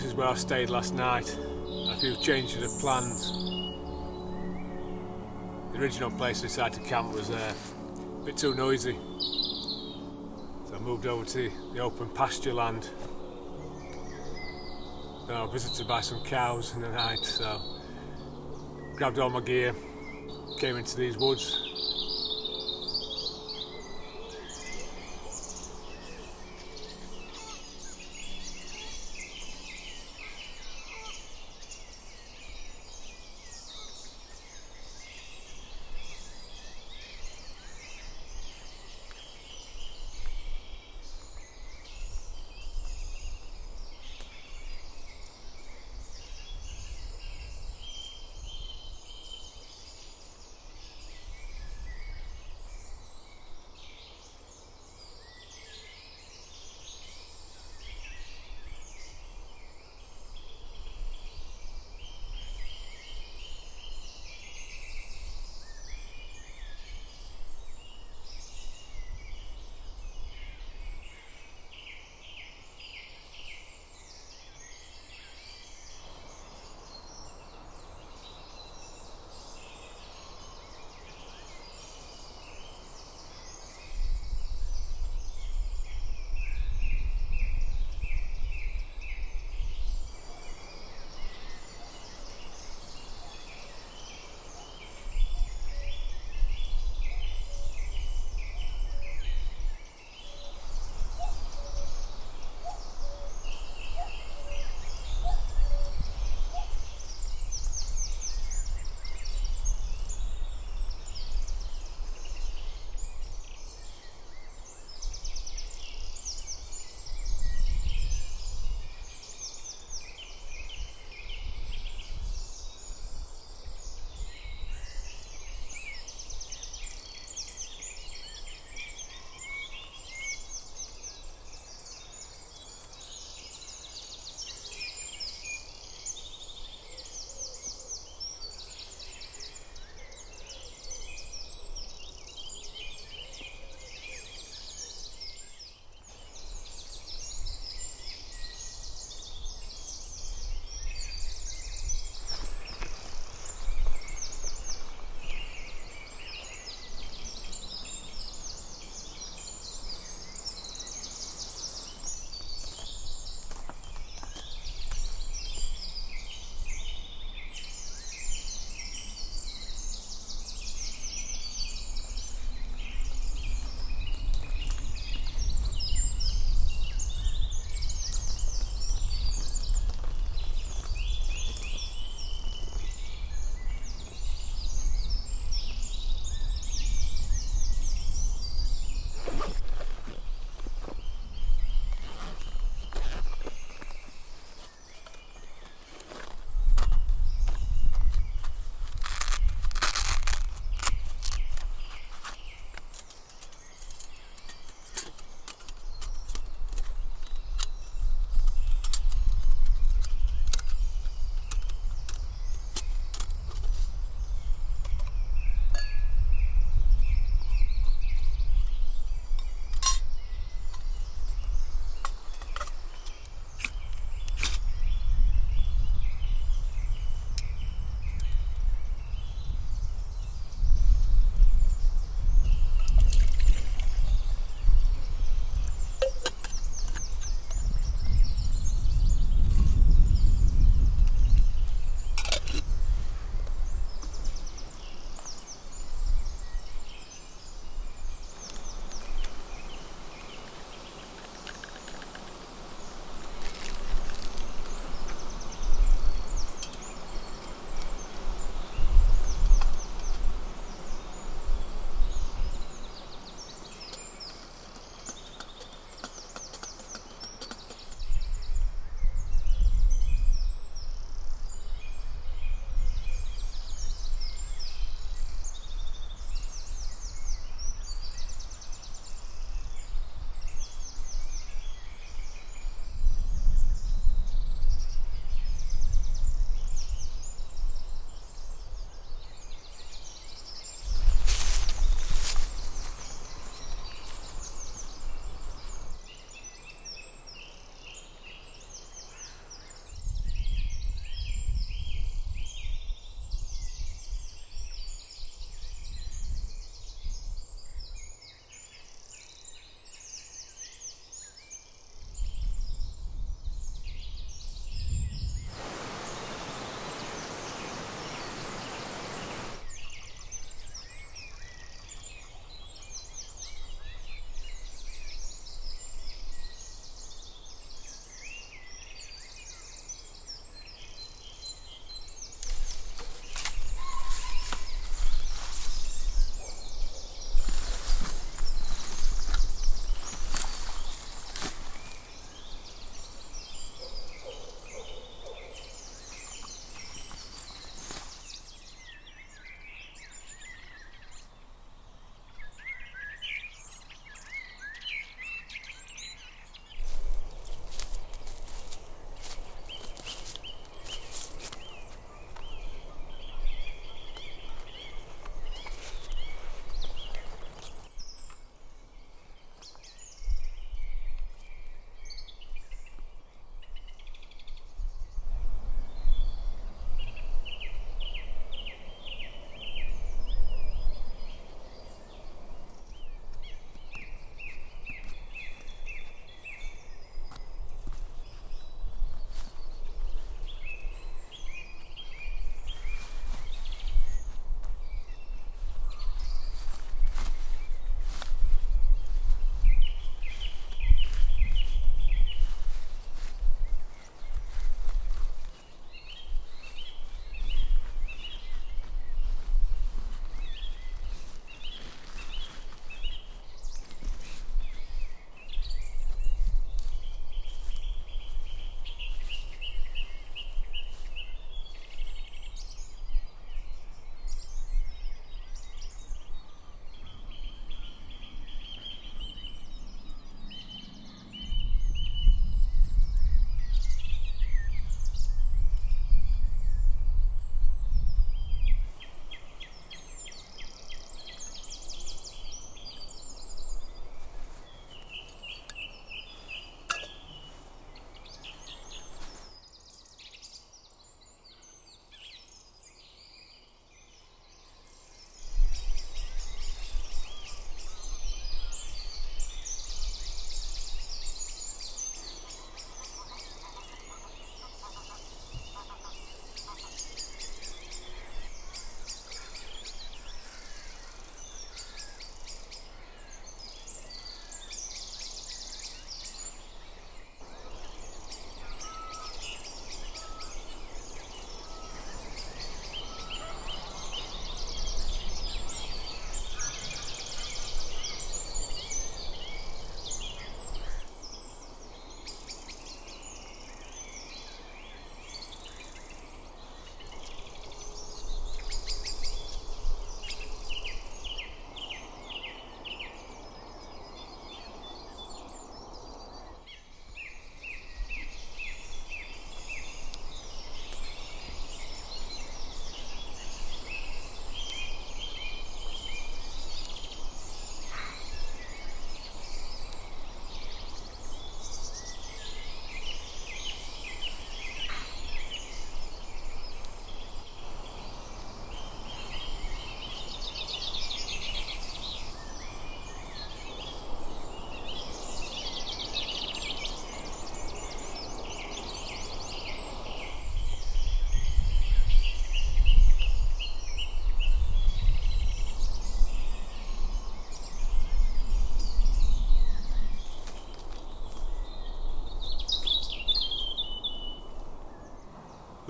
this is where I stayed last night. A few changes of plans. The original place I decided to camp was a bit too noisy, so I moved over to the open pasture land. Then I was visited by some cows in the night, so grabbed all my gear, came into these woods.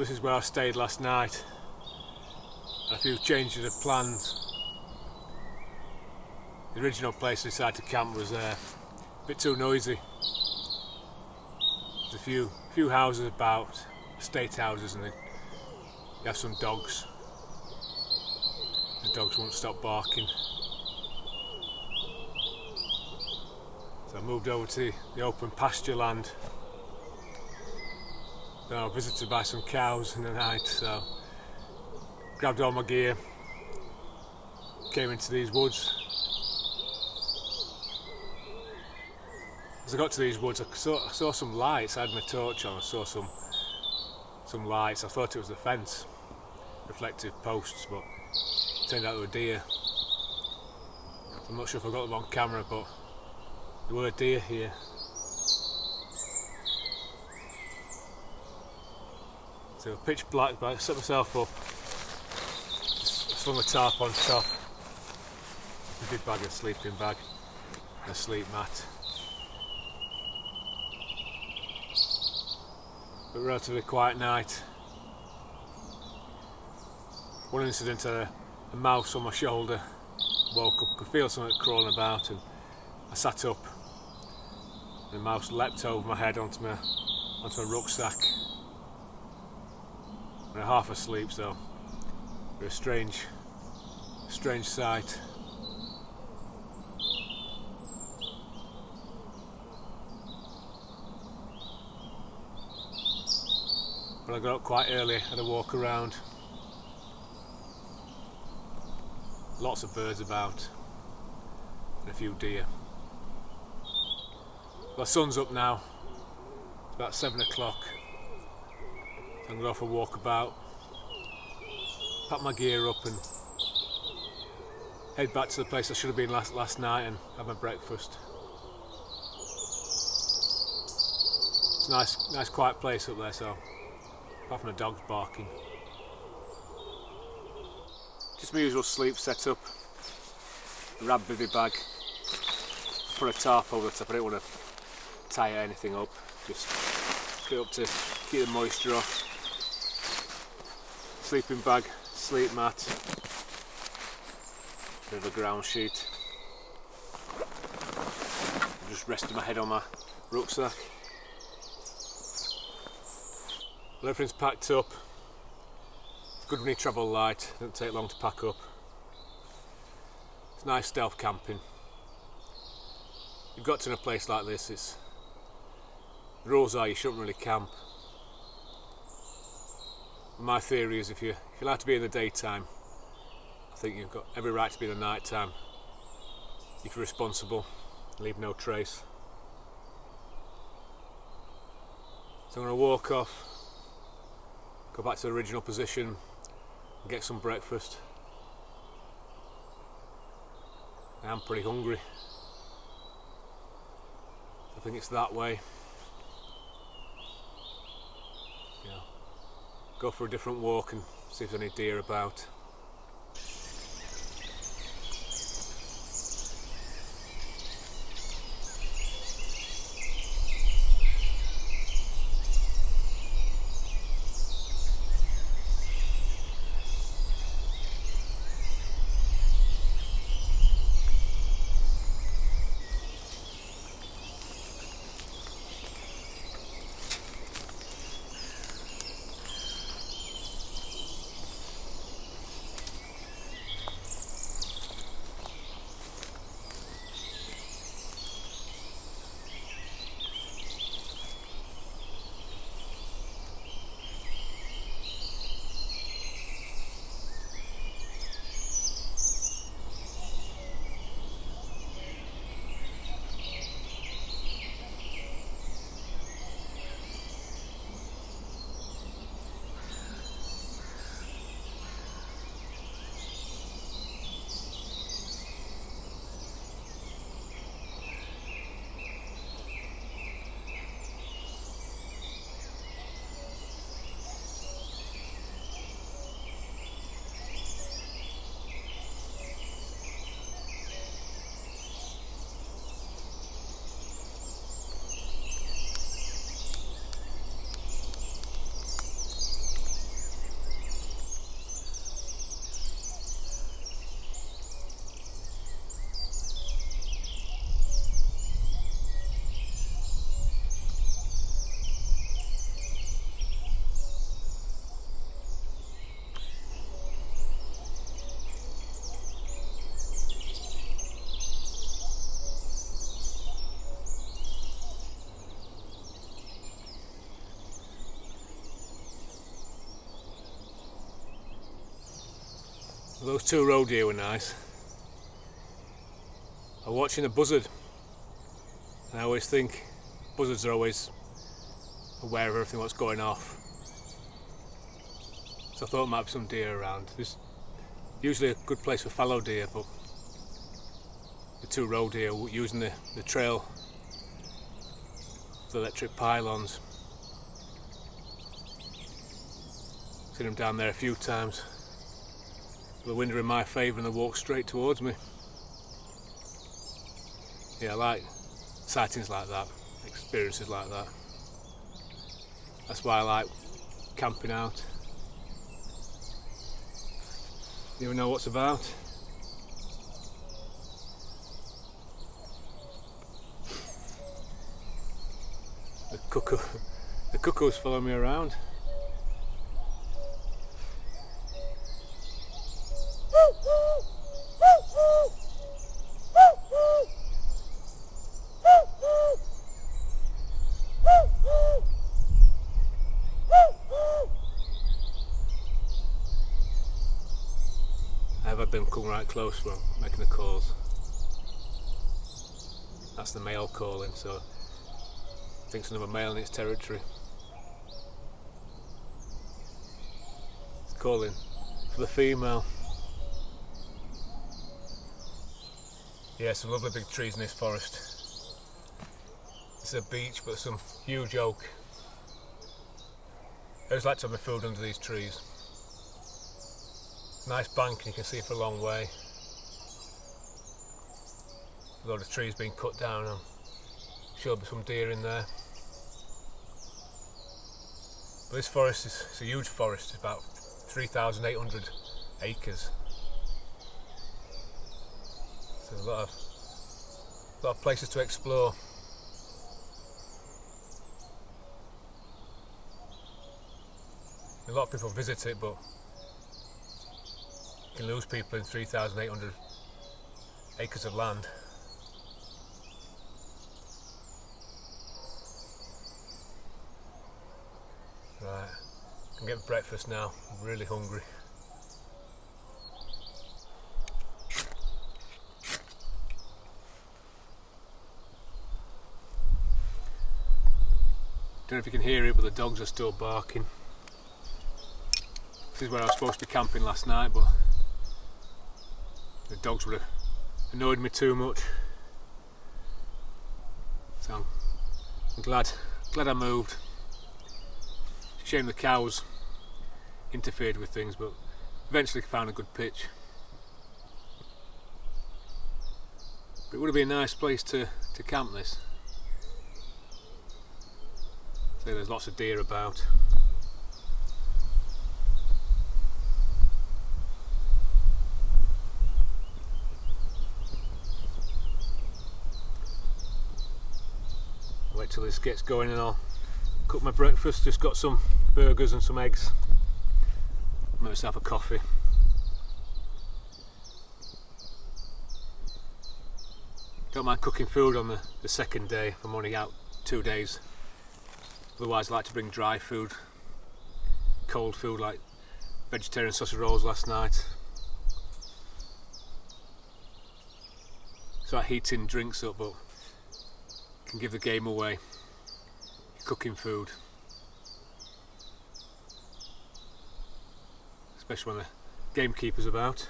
This is where I stayed last night. And a few changes of plans. The original place I decided to camp was a bit too noisy. There's a few houses about, estate houses, and you have some dogs. The dogs won't stop barking. So I moved over to the open pasture land. Then I was visited by some cows in the night, so grabbed all my gear, came into these woods. As I got to these woods, I saw some lights. I had my torch on. I saw some lights. I thought it was the fence, reflective posts, but it turned out they were deer. I'm not sure if I got them on camera, but there were deer here. So pitch black, but I set myself up. Just slung a tarp on top. A big bag, a sleeping bag, and a sleep mat. But relatively quiet night. One incident, a mouse on my shoulder. Woke up, could feel something crawling about, and I sat up. And the mouse leapt over my head onto my rucksack. I'm half asleep, so it was a strange sight. But I got up quite early, had a walk around. Lots of birds about, and a few deer. The sun's up now, it's about 7 o'clock. So I'm going to go for a walk about, pack my gear up and head back to the place I should have been last night and have my breakfast. It's a nice quiet place up there, so apart from the dogs barking. Just my usual sleep setup. A rab bivy bag. Put a tarp over the top. I don't want to tie anything up. Just put it up to keep the moisture off. Sleeping bag, sleep mat, bit of a ground sheet. I'm just resting my head on my rucksack. Well, everything's packed up. It's good when you travel light, doesn't take long to pack up. It's nice stealth camping. You've got to in a place like this, the rules are you shouldn't really camp. My theory is if you're allowed to be in the daytime, I think you've got every right to be in the night time. If you're responsible, leave no trace. So I'm going to walk off, go back to the original position and get some breakfast. I am pretty hungry. I think it's that way. Go for a different walk and see if there's any deer about. those two roe deer were nice. I'm watching a buzzard, and I always think buzzards are always aware of everything what's going off. So I thought there might be some deer around. There's usually a good place for fallow deer, but the two roe deer were using the trail, the electric pylons. Seen them down there a few times. The wind are in my favour and they walk straight towards me. Yeah, I like sightings like that, experiences like that. That's why I like camping out. You never know what's about. The cuckoos follow me around. I've had them come right close while making the calls. That's the male calling, so I think it's another male in its territory. It's calling for the female. Yeah, some lovely big trees in this forest. It's a beach, but some huge oak. I always like to have my food under these trees. Nice bank, and you can see for a long way. A lot of trees being cut down. I'm sure there'll be some deer in there. But this forest is a huge forest. It's about 3,800 acres. So there's a lot of places to explore. A lot of people visit it, but you can lose people in 3,800 acres of land. Right, I can get breakfast now. I'm really hungry. Don't know if you can hear it, but the dogs are still barking. This is where I was supposed to be camping last night, but the dogs would have annoyed me too much. So I'm glad I moved. Shame the cows interfered with things, but eventually found a good pitch. But it would have been a nice place to camp this. So there's lots of deer about. Wait till this gets going and I'll cook my breakfast. Just got some burgers and some eggs. Make myself a coffee. Don't mind cooking food on the second day. I'm only out 2 days. Otherwise I like to bring dry food, cold food like vegetarian sausage rolls last night. So I heating drinks up, but can give the game away. Cooking food, especially when the gamekeeper's about.